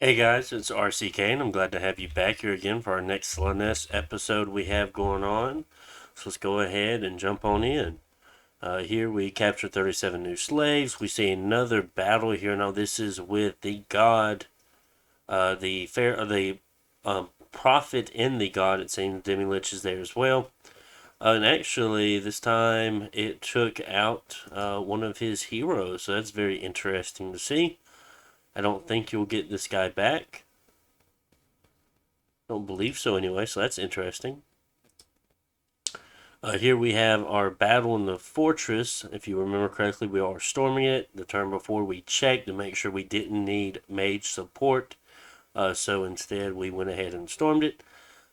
Hey guys, it's RCK, and I'm glad to have you back here again for our next Slaanesh episode we have going on. So let's go ahead and jump on in. Here we capture 37 new slaves. We see another battle here. Now this is with the god, the prophet and the god. It seems Demi-Lich is there as well. And actually, this time it took out one of his heroes. So that's very interesting to see. I don't think you'll get this guy back. Don't believe so anyway, so that's interesting. Here we have our battle in the fortress. If you remember correctly, we are storming it. The turn before we checked to make sure we didn't need mage support. So instead we went ahead and stormed it.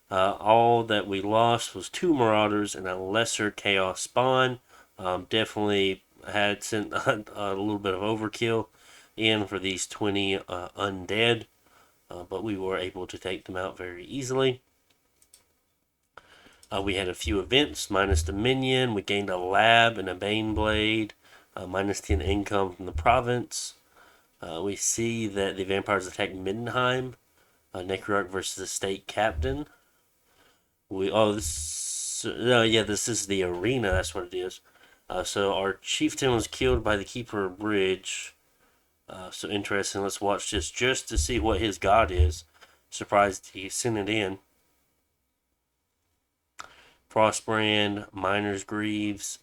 All that we lost was 2 marauders and a lesser chaos spawn. Definitely had sent a little bit of overkill in for these 20 undead. But we were able to take them out very easily. We had a few events, minus the minion. We gained a lab and a bane blade, minus 10 income from the province. We see that the vampires attacked Middenheim, Necrarch versus the state captain. This is the arena. That's what it is. So our chieftain was killed by the keeper of bridge. So interesting. Let's watch this just to see what his god is. Surprised he sent it in. Frostbrand, Miner's Greaves,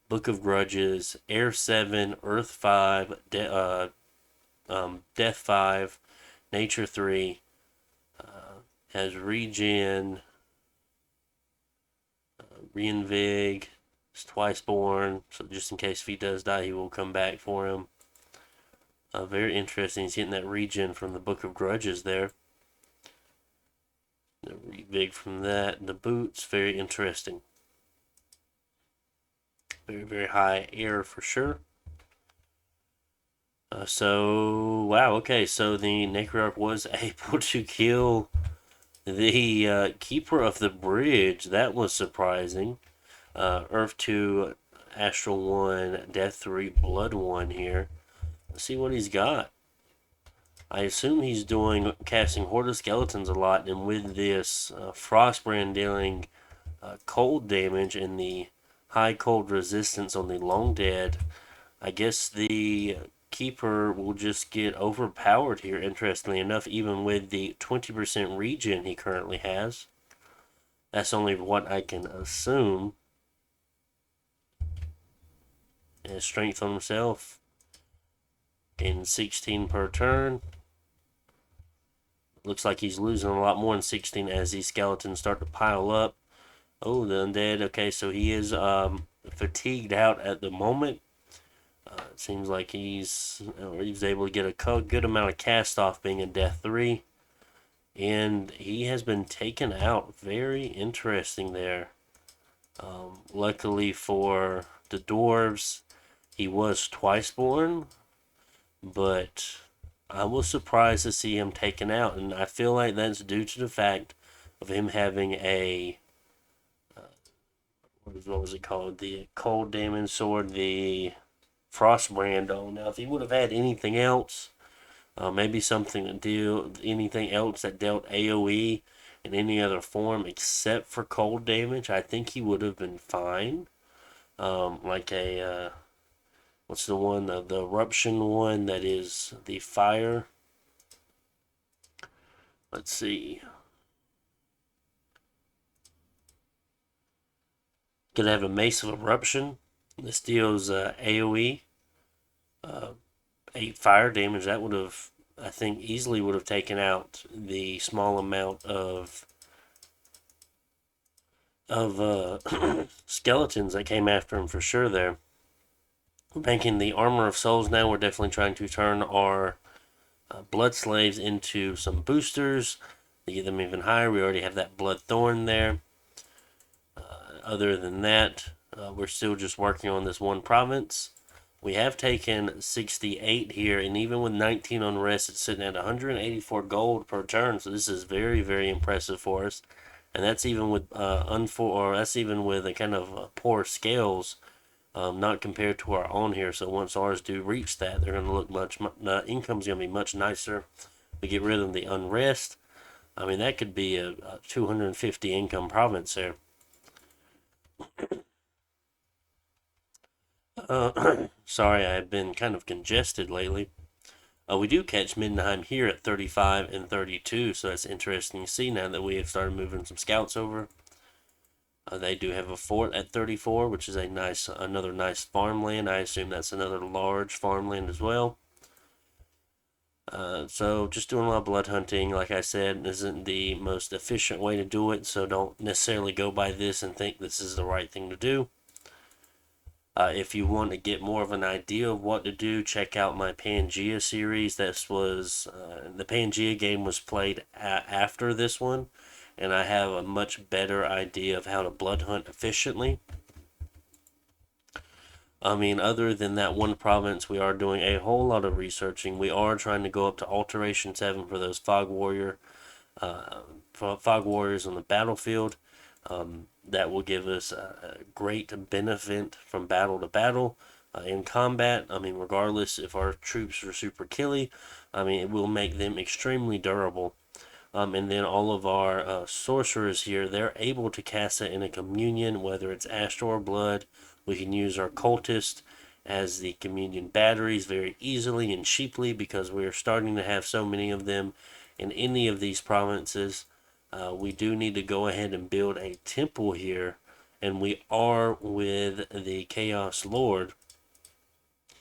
Book of Grudges, Air 7, Earth 5, Death 5, Nature 3, has Regen, Reinvig, is twice born, so just in case if he does die, he will come back for him. Very interesting. He's getting that regen from the Book of Grudges there. The Revig from that. The boots, very interesting. Very, very high air for sure. Wow, okay, so the Necrarch was able to kill the Keeper of the Bridge. That was surprising. Earth 2, Astral 1, Death 3, Blood 1 here. Let's see what he's got. I assume he's casting Horde of Skeletons a lot, and with this Frostbrand dealing cold damage and the high cold resistance on the Long Dead, I guess the Keeper will just get overpowered here, interestingly enough, even with the 20% regen he currently has. That's only what I can assume. And strength on himself. Gaining 16 per turn. Looks like he's losing a lot more than 16 as these skeletons start to pile up. Oh, the undead. Okay, so he is fatigued out at the moment. It seems like he's able to get a good amount of cast off being a Death 3. And he has been taken out. Very interesting there. Luckily for the dwarves, he was twice born. But I was surprised to see him taken out, and I feel like that's due to the fact of him having a what was it called? The Cold Damon Sword, the Frostbrand on. Now, if he would have had anything else, maybe anything else that dealt AOE in any other form except for cold damage, I think he would have been fine. Like a what's the one? The eruption one that is the fire. Let's see. Could have a Mace of Eruption. This deals AoE. 8 fire damage. That would have, I think, easily would have taken out the small amount of skeletons that came after him for sure there. Banking the Armor of Souls now, we're definitely trying to turn our Blood Slaves into some boosters to get them even higher. We already have that Blood Thorn there. Other than that, we're still just working on this one province. We have taken 68 here, and even with 19 on rest, it's sitting at 184 gold per turn. So this is very, very impressive for us. And that's even with that's even with a kind of poor scales, not compared to our own here. So once ours do reach that, they're going to look income's going to be much nicer. We get rid of the unrest. I mean, that could be a 250 income province there. Sorry, I've been kind of congested lately. We do catch Mindenheim here at 35 and 32, so that's interesting to see now that we have started moving some scouts over. They do have a fort at 34, which is another nice farmland. I assume that's another large farmland as well. So just doing a lot of blood hunting, like I said, isn't the most efficient way to do it, so don't necessarily go by this and think this is the right thing to do. If you want to get more of an idea of what to do, check out my Pangea series. The Pangea game was played after this one, and I have a much better idea of how to blood hunt efficiently. I mean, other than that one province, we are doing a whole lot of researching. We are trying to go up to Alteration 7 for those Fog Warriors on the battlefield. That will give us a great benefit from battle to battle in combat. I mean, regardless if our troops are super killy, I mean, it will make them extremely durable. And then all of our sorcerers here, they're able to cast it in a communion, whether it's Astral or Blood. We can use our cultist as the communion batteries very easily and cheaply because we are starting to have so many of them in any of these provinces. We do need to go ahead and build a temple here, and we are with the Chaos Lord.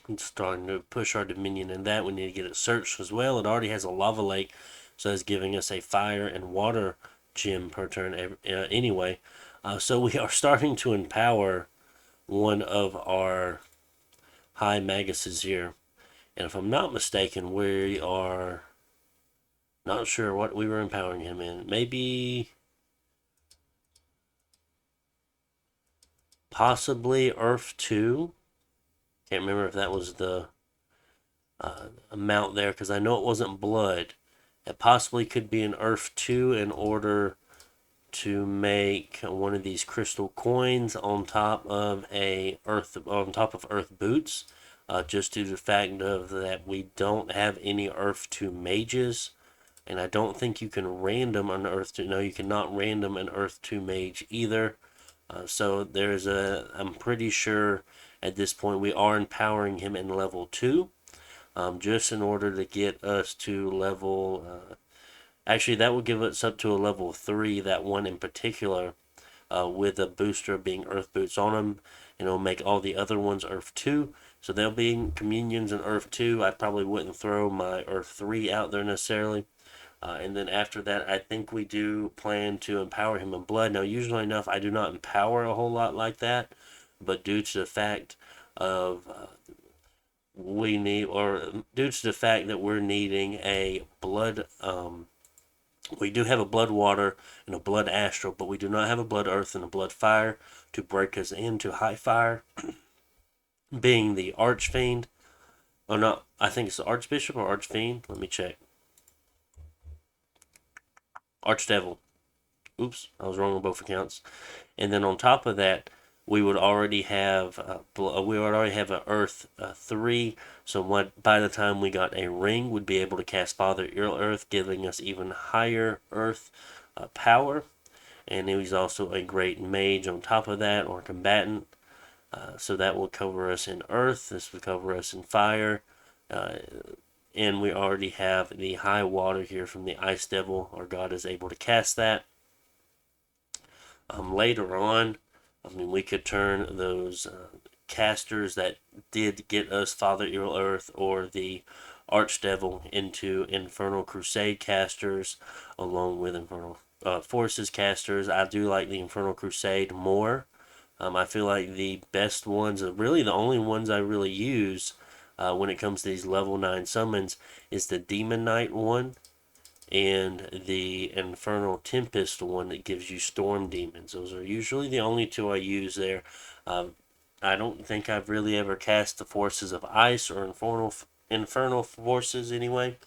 It's starting to push our dominion in that. We need to get it searched as well. It already has a lava lake, so it's giving us a fire and water gem per turn anyway. So we are starting to empower one of our high maguses here. And if I'm not mistaken, we are not sure what we were empowering him in. Maybe possibly Earth 2. Can't remember if that was the amount there because I know it wasn't blood. It possibly could be an Earth 2 in order to make one of these crystal coins on top of Earth boots. Just due to the fact of that we don't have any Earth 2 mages. And I don't think you can random an Earth 2. No, you cannot random an Earth 2 mage either. So I'm pretty sure at this point we are empowering him in level 2. Just in order to get us to level. Actually, that would give us up to a level 3, that one in particular, with a booster being Earth Boots on them. And it'll make all the other ones Earth 2. So they'll be communions in Earth 2. I probably wouldn't throw my Earth 3 out there necessarily. And then after that, I think we do plan to empower him in blood. Now, usually enough, I do not empower a whole lot like that, but due to the fact of due to the fact that we're needing a blood, we do have a blood water and a blood astral, but we do not have a blood earth and a blood fire to break us into high fire, being the archfiend. Oh no, I think it's the archbishop or archfiend. Let me check. Archdevil. Oops, I was wrong on both accounts. And then on top of that, we would already have an Earth 3. So by the time we got a ring, we'd be able to cast Father Earth, giving us even higher Earth power. And he's also a great mage on top of that, or combatant. So that will cover us in Earth. This will cover us in Fire. And we already have the high water here from the Ice Devil. Our god is able to cast that. Later on, I mean, we could turn those casters that did get us Father Earth or the Archdevil into Infernal Crusade casters, along with Infernal Forces casters. I do like the Infernal Crusade more. I feel like the best ones, really the only ones I really use when it comes to these level 9 summons, is the Demon Knight one and the Infernal Tempest one that gives you Storm Demons. Those are usually the only two I use there. I don't think I've really ever cast the Forces of Ice or Infernal Forces anyway.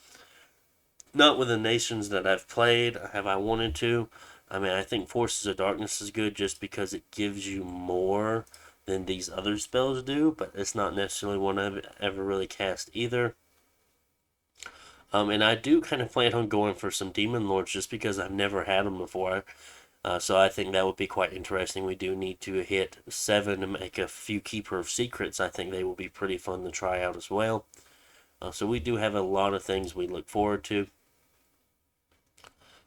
Not with the nations that I've played. Have I wanted to? I mean, I think Forces of Darkness is good just because it gives you more than these other spells do, but it's not necessarily one I've ever really cast either. And I do kind of plan on going for some Demon Lords just because I've never had them before. So I think that would be quite interesting. We do need to hit 7 to make a few Keeper of Secrets. I think they will be pretty fun to try out as well. So we do have a lot of things we look forward to.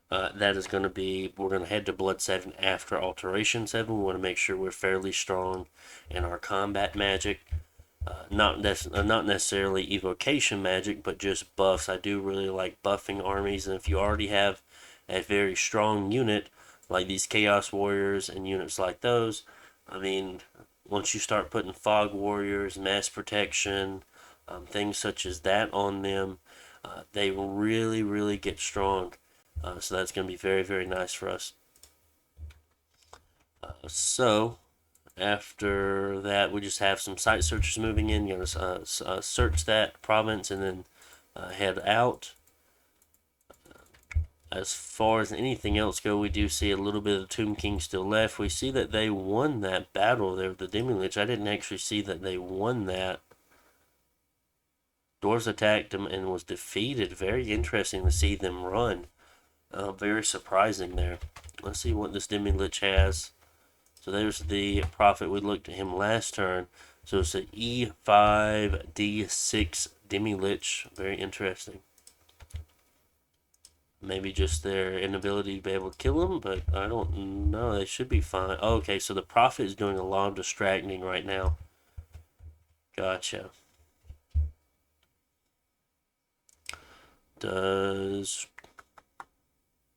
That is going to be, we're going to head to Blood 7 after Alteration 7. We want to make sure we're fairly strong in our combat magic. Not necessarily evocation magic, but just buffs. I do really like buffing armies, and if you already have a very strong unit, like these Chaos Warriors and units like those, I mean, once you start putting Fog Warriors, Mass Protection, things such as that on them, they will really, really get strong. So that's going to be very, very nice for us. So after that, we just have some site searchers moving in. You're going to search that province and then head out. As far as anything else go, we do see a little bit of the Tomb King still left. We see that they won that battle there with the Demi-Lich. I didn't actually see that they won that. Dwarves attacked them and was defeated. Very interesting to see them run. Very surprising there. Let's see what this Demi-Lich has. So there's the prophet. We looked at him last turn. So it's an E5 D6 Demi-Lich. Very interesting. Maybe just their inability to be able to kill him, but I don't know. They should be fine. Oh, okay, so the prophet is doing a lot of distracting right now. Gotcha. Does...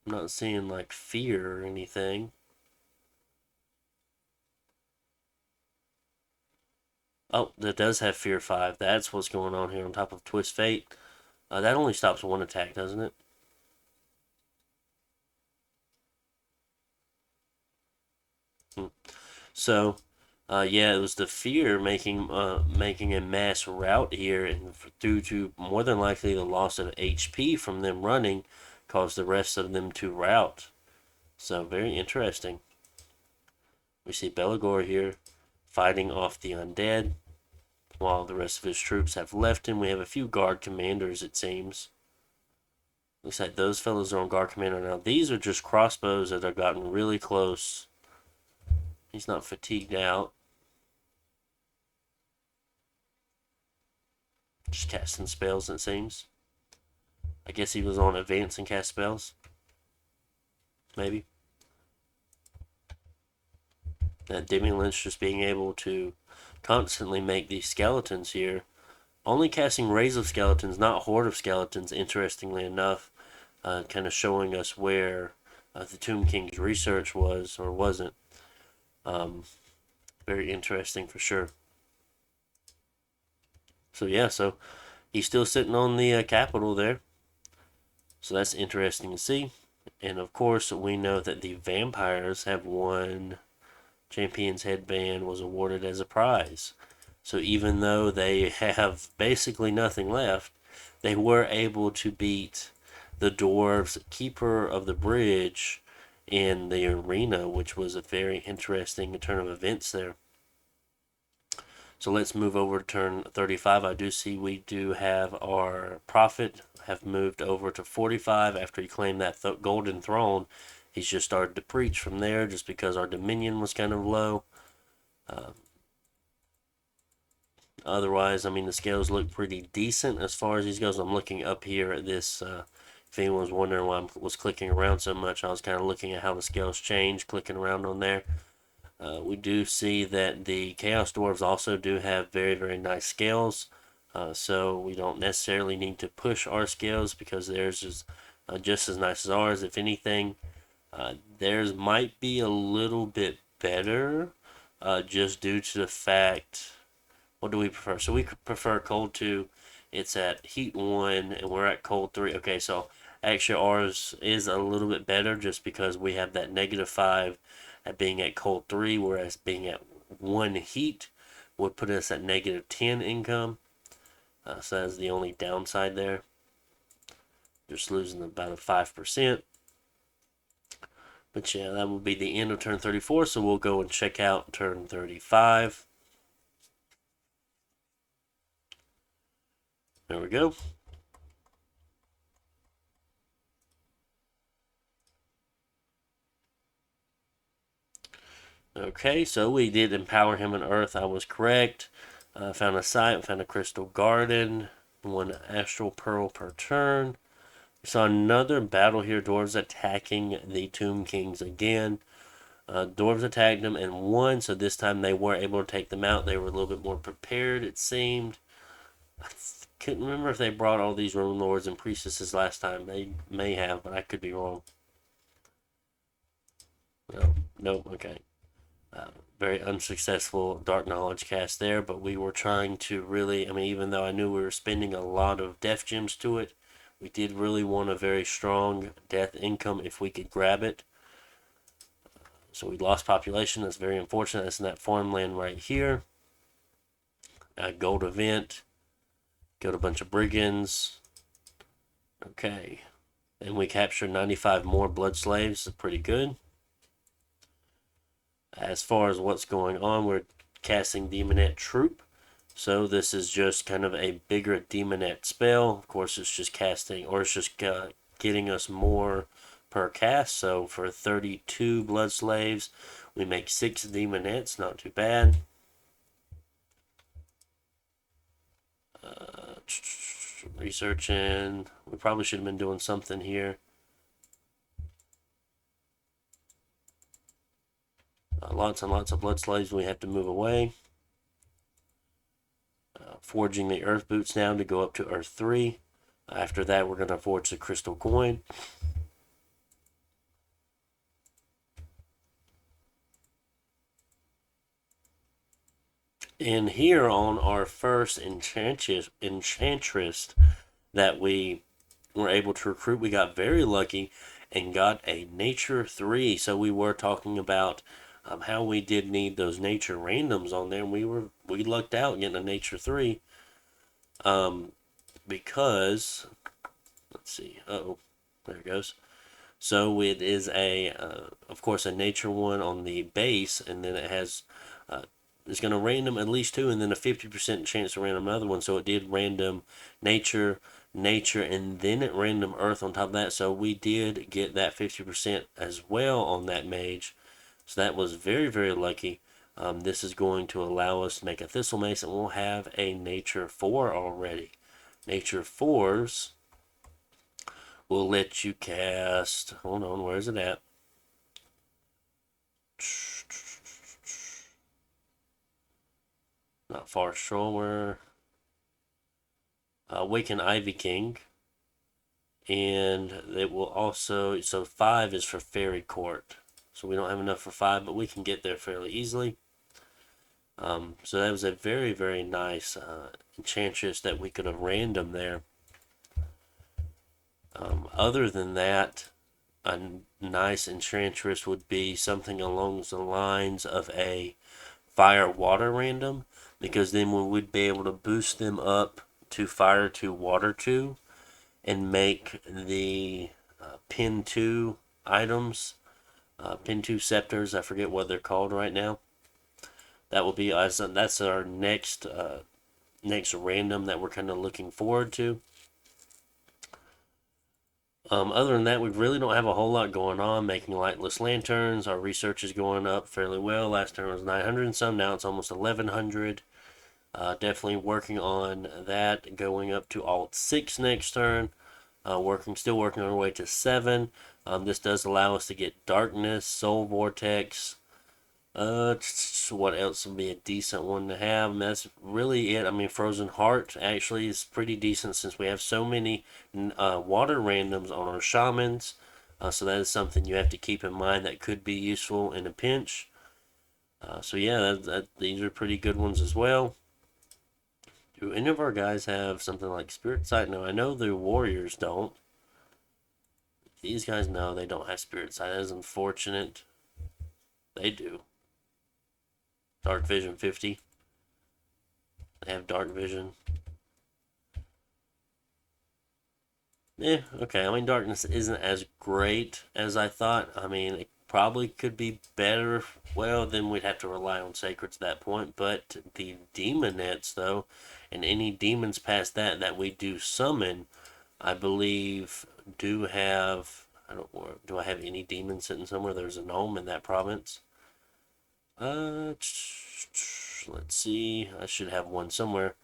I'm not seeing like fear or anything. Oh, that does have Fear 5. That's what's going on here on top of Twist Fate. That only stops one attack, doesn't it? Hmm. So, yeah, it was the fear making a mass rout here, and due to more than likely the loss of HP from them running, caused the rest of them to rout. So very interesting. We see Belagor here fighting off the undead, while the rest of his troops have left him. We have a few guard commanders, it seems. Looks like those fellows are on guard commander now. These are just crossbows that have gotten really close. He's not fatigued out. Just casting spells, it seems. I guess he was on advance and cast spells. Maybe. That Demi-Lich just being able to constantly make these skeletons here. Only casting Rays of Skeletons, not Horde of Skeletons, interestingly enough. Kind of showing us where the Tomb King's research was or wasn't. Very interesting for sure. So yeah, so he's still sitting on the capital there. So that's interesting to see. And of course, we know that the vampires have won. Champion's Headband was awarded as a prize. So even though they have basically nothing left, they were able to beat the dwarves' Keeper of the Bridge in the arena, which was a very interesting turn of events there. So let's move over to turn 35. I do see we do have our prophet have moved over to 45 after he claimed that golden throne. He's just started to preach from there just because our dominion was kind of low. Otherwise, I mean, the scales look pretty decent as far as these goes. I'm looking up here at this. If anyone was wondering why I was clicking around so much, I was kind of looking at how the scales change, clicking around on there. We do see that the Chaos Dwarves also do have very, very nice scales. So we don't necessarily need to push our scales because theirs is just as nice as ours. If anything, theirs might be a little bit better just due to the fact, what do we prefer? So we prefer cold 2. It's at heat 1 and we're at cold 3. Okay, so actually ours is a little bit better just because we have that -5 at being at cold 3, whereas being at 1 heat would put us at -10 income. So that's the only downside there. Just losing about a 5%. But yeah, that will be the end of turn 34, so we'll go and check out turn 35. There we go. Okay, so we did empower him in Earth. I was correct. Found a site, found a crystal garden, one astral pearl per turn. We saw another battle here. Dwarves attacking the Tomb Kings again. Dwarves attacked them and won, so this time they were able to take them out. They were a little bit more prepared, it seemed. I couldn't remember if they brought all these Rune Lords and Priestesses last time. They may have, but I could be wrong. No, nope, okay. Uh, Very unsuccessful Dark Knowledge cast there, but we were trying to really, I mean, even though I knew we were spending a lot of Death Gems to it, we did really want a very strong Death income if we could grab it. So we lost population. That's very unfortunate. That's in that farmland right here. Gold event. Got a bunch of brigands. Okay. And we captured 95 more blood slaves. That's pretty good. As far as what's going on, we're casting Demonette Troop. So this is just kind of a bigger Demonette spell. Of course, it's just casting, or it's just getting us more per cast. So for 32 blood slaves, we make 6 Demonettes. Not too bad. Researching. We probably should have been doing something here. Lots and lots of blood slaves we have to move away. Forging the earth boots now to go up to Earth 3. After that, we're going to forge the crystal coin. And here on our first enchantress that we were able to recruit, we got very lucky and got a nature 3. So we were talking about how we did need those nature randoms on there, and we lucked out getting a nature 3. Because let's see, oh, there it goes. So it is of course, a nature one on the base, and then it has it's going to random at least 2, and then a 50% chance to random another one. So it did random nature, and then it random earth on top of that. So we did get that 50% as well on that mage. So that was very, very lucky. This is going to allow us to make a Thistle Mace, and we'll have a Nature 4 already. Nature 4s will let you cast. Hold on, where is it at? Not far shoulder. Awaken Ivy King. And it will also. So 5 is for Fairy Court. So we don't have enough for 5, but we can get there fairly easily. So that was a very, very nice enchantress that we could have random there. Other than that, a nice enchantress would be something along the lines of a fire water random, because then we would be able to boost them up to fire 2, water 2, and make the pin 2 items, pin 2 scepters. I forget what they're called right now. That will be that's our next random that we're kind of looking forward to. Other than that, we really don't have a whole lot going on. Making lightless lanterns. Our research is going up fairly well. Last turn was 900 and some. Now it's almost 1100. Definitely working on that. Going up to alt 6 next turn. Still working our way to 7. This does allow us to get darkness, soul vortex. What else would be a decent one to have? And that's really it. I mean, Frozen Heart actually is pretty decent since we have so many water randoms on our shamans. So that is something you have to keep in mind that could be useful in a pinch. So yeah, these are pretty good ones as well. Do any of our guys have something like Spirit Sight? No, I know the Warriors don't. These guys, no, they don't have Spirit Sight. That is unfortunate. They do. Dark Vision 50. They have Dark Vision. Yeah, okay. I mean, Darkness isn't as great as I thought. I mean, it probably could be better. Well, then we'd have to rely on Sacreds at that point. But the Demonettes, though, and any demons past that we do summon, I believe, do have. I don't. Do I have any demons sitting somewhere? There's a gnome in that province. Let's see. I should have one somewhere.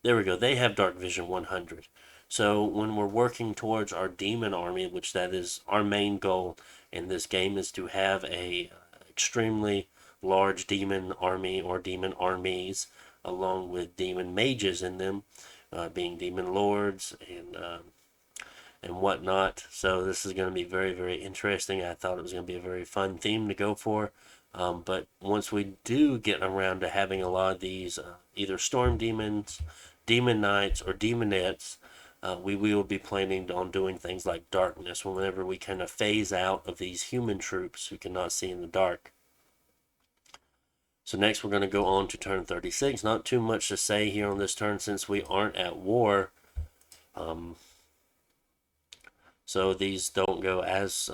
There we go. They have Dark Vision 100. So when we're working towards our demon army, which that is our main goal in this game, is to have a extremely large demon army or demon armies, along with demon mages in them, being demon lords and whatnot. So this is going to be very, very interesting. I thought it was going to be a very fun theme to go for. But once we do get around to having a lot of these either storm demons, demon knights, or demonettes, we will be planning on doing things like darkness whenever we kind of phase out of these human troops who cannot see in the dark. So next we're going to go on to turn 36. Not too much to say here on this turn since we aren't at war. So these don't go as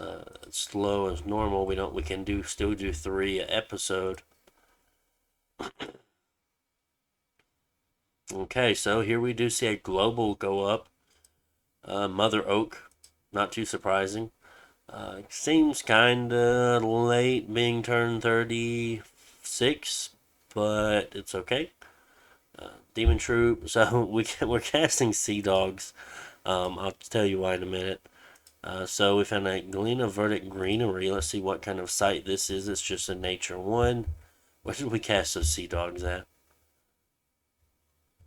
slow as normal. We can still do 3 a episode. Okay, so here we do see a global go up. Mother Oak, not too surprising. Seems kinda late being turned 36, but it's okay. Demon Troop. So we're casting Sea Dogs. I'll tell you why in a minute. So we found a Galena Verdict Greenery. Let's see what kind of site this is. It's just a Nature 1. Where did we cast those Sea Dogs at?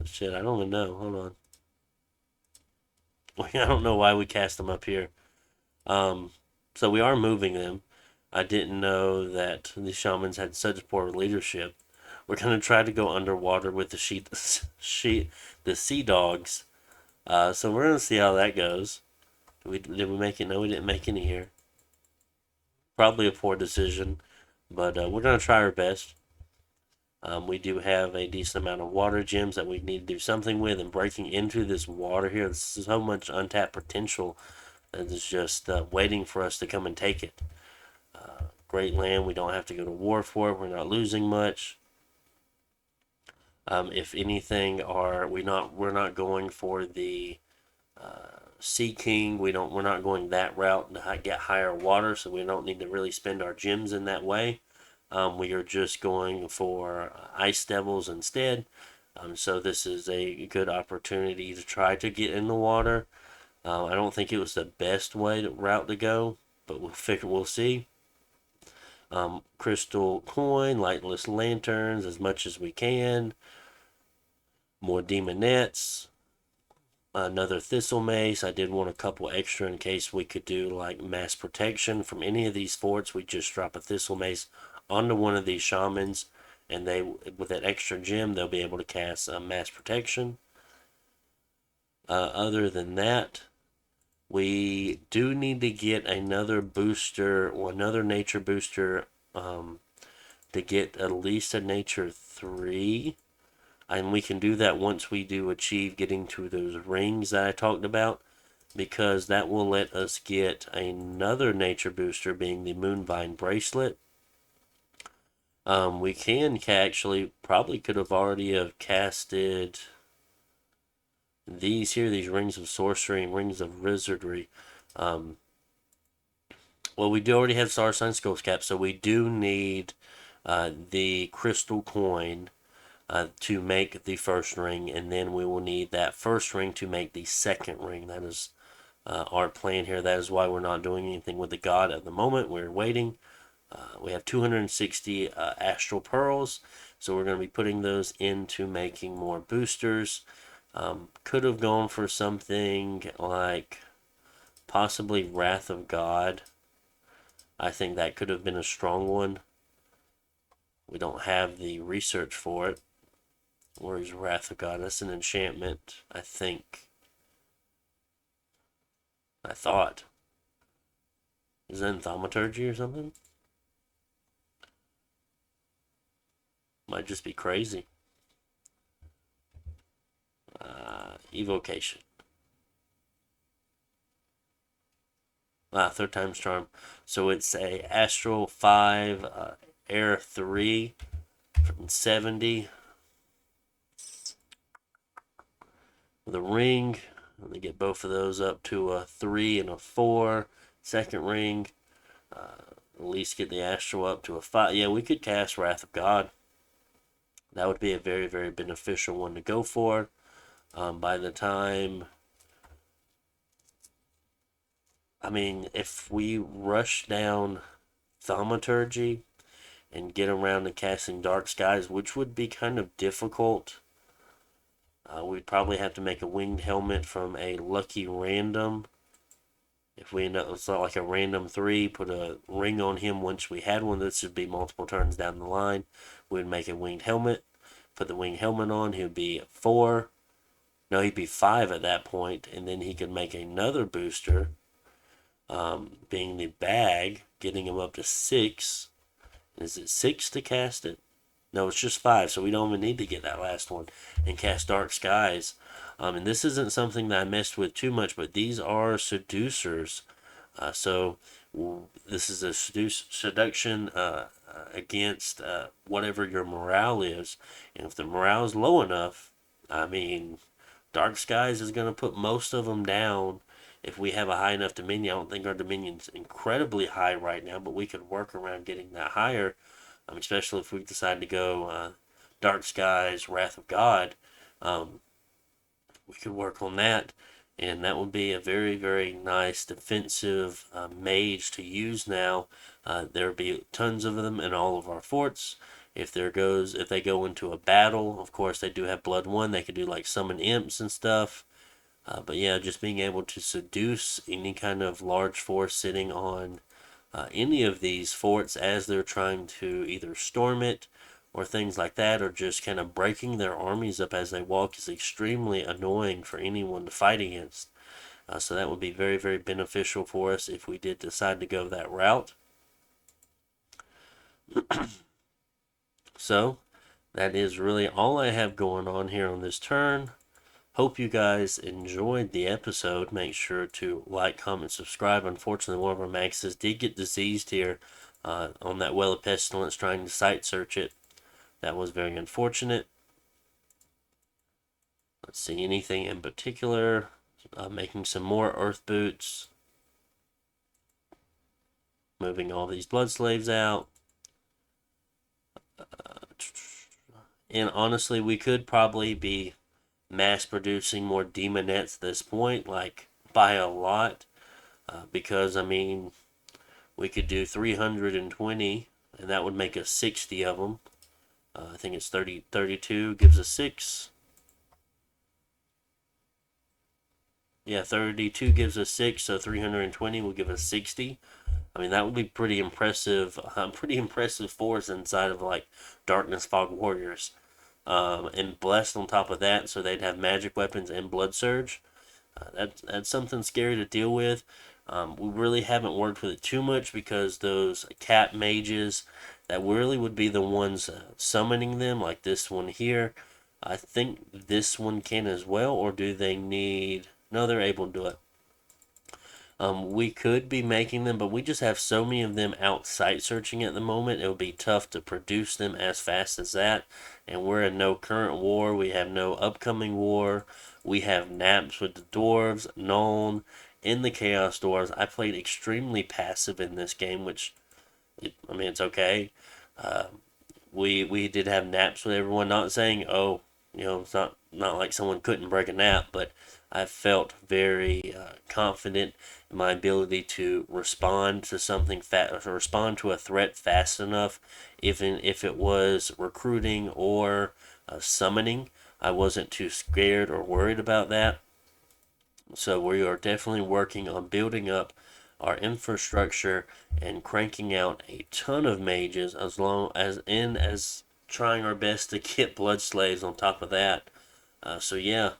Shit, I don't even know. Hold on. I don't know why we cast them up here. So we are moving them. I didn't know that the shamans had such poor leadership. We're gonna try to go underwater with the the Sea Dogs. So we're gonna see how that goes. Did we make it? No, we didn't make any here. Probably a poor decision, but we're gonna try our best. We do have a decent amount of water gems that we need to do something with, and breaking into this water here, there's so much untapped potential that is just waiting for us to come and take it. Great land, we don't have to go to war for it. We're not losing much. If anything, we're not going for the Sea King. We're not going that route to get higher water, so we don't need to really spend our gems in that way. We are just going for Ice Devils instead. So this is a good opportunity to try to get in the water. I don't think it was the best route to go, but we'll see. Crystal coin, lightless lanterns, as much as we can. More demonettes. Another thistle mace. I did want a couple extra in case we could do like mass protection from any of these forts. We just drop a thistle mace onto one of these shamans, and they, with that extra gem, they'll be able to cast mass protection. Other than that, we do need to get another booster or another nature booster to get at least a nature 3. And we can do that once we do achieve getting to those rings that I talked about, because that will let us get another nature booster, being the Moonvine Bracelet. We can actually probably could have already have casted these here, these Rings of Sorcery and Rings of Wizardry. Well, we do already have Star Sign Skull Cap, so we do need the crystal coin to make the first ring, and then we will need that first ring to make the second ring. That is our plan here. That is why we're not doing anything with the god at the moment. We're waiting. We have 260 astral pearls, so we're going to be putting those into making more boosters. Could have gone for something like possibly Wrath of God. I think that could have been a strong one. We don't have the research for it. Where is Wrath of God? That's an enchantment, I think. I thought. Is that in Thaumaturgy or something? Might just be crazy. Evocation. Third time's charm. So it's a Astral 5, Air 3 from 70. With a ring. Let me get both of those up to a 3 and a 4. Second ring. At least get the Astral up to a 5. Yeah, we could cast Wrath of God. That would be a very, very beneficial one to go for. By the time, I mean, if we rush down Thaumaturgy and get around to casting Dark Skies, which would be kind of difficult, we'd probably have to make a winged helmet from a lucky random. If we end up, it's not like a random 3, put a ring on him once we had one. This would be multiple turns down the line. We'd make a winged helmet, put the winged helmet on. He would be 4. No, he'd be 5 at that point, and then he could make another booster, being the bag, getting him up to 6. Is it 6 to cast it? No, it's just 5, so we don't even need to get that last one and cast Dark Skies. And this isn't something that I messed with too much, but these are seducers. So this is a seduction against whatever your morale is. And if the morale is low enough, I mean, Dark Skies is going to put most of them down. If we have a high enough dominion, I don't think our dominion's incredibly high right now, but we could work around getting that higher, especially if we decide to go Dark Skies, Wrath of God. We could work on that, and that would be a very, very nice defensive mage to use now. There would be tons of them in all of our forts. If they go into a battle, of course they do have Blood 1. They could do like summon imps and stuff. But yeah, just being able to seduce any kind of large force sitting on any of these forts as they're trying to either storm it or things like that, or just kind of breaking their armies up as they walk, is extremely annoying for anyone to fight against. So that would be very, very beneficial for us if we did decide to go that route. So that is really all I have going on here on this turn. Hope you guys enjoyed the episode. Make sure to like, comment, subscribe. Unfortunately, one of our maxes did get diseased here on that Well of Pestilence trying to site search it. That was very unfortunate. Let's see, anything in particular? Making some more earth boots. Moving all these blood slaves out. And honestly, we could probably be mass producing more demonettes at this point, like by a lot, because I mean, we could do 320, and that would make us 60 of them. I think it's 32 gives us 6. Yeah, 32 gives us 6, so 320 will give us 60. I mean, that would be pretty impressive. Pretty impressive force inside of like Darkness Fog Warriors. And blessed on top of that, so they'd have magic weapons and blood surge. That's something scary to deal with. We really haven't worked with it too much because those cat mages that really would be the ones summoning them, like this one here. I think this one can as well, or do they need? No, they're able to do it. We could be making them, but we just have so many of them out site searching at the moment. It would be tough to produce them as fast as that. And we're in no current war. We have no upcoming war. We have naps with the dwarves, Nuln, in the Chaos Dwarves. I played extremely passive in this game, which, I mean, it's okay. We did have naps with everyone. Not saying, oh, it's not like someone couldn't break a nap, but I felt very confident in my ability to respond to something respond to a threat fast enough, even if it was recruiting or summoning. I wasn't too scared or worried about that. So we are definitely working on building up our infrastructure and cranking out a ton of mages, as trying our best to get blood slaves on top of that. So yeah,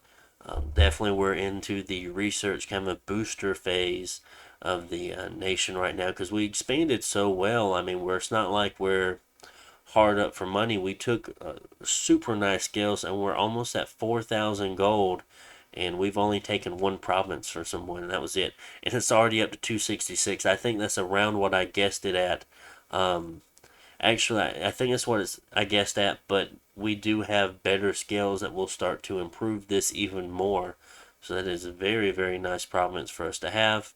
definitely we're into the research kind of booster phase of the nation right now, because we expanded so well. I mean, it's not like we're hard up for money. We took super nice scales, and we're almost at 4,000 gold, and we've only taken one province for someone, and that was it. And it's already up to 266. I think that's around what I guessed it at. Actually, I think that's what I guessed at, but we do have better scales that will start to improve this even more. So that is a very, very nice province for us to have.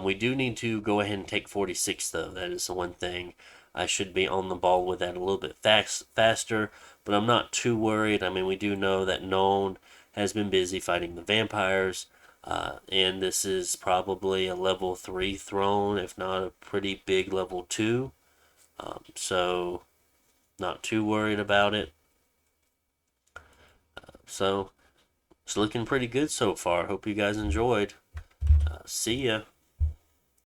We do need to go ahead and take 46 though. That is the one thing. I should be on the ball with that a little bit faster, but I'm not too worried. I mean, we do know that Nolan has been busy fighting the vampires, and this is probably a level 3 throne, if not a pretty big level 2. So, not too worried about it. So, it's looking pretty good so far. Hope you guys enjoyed. See ya.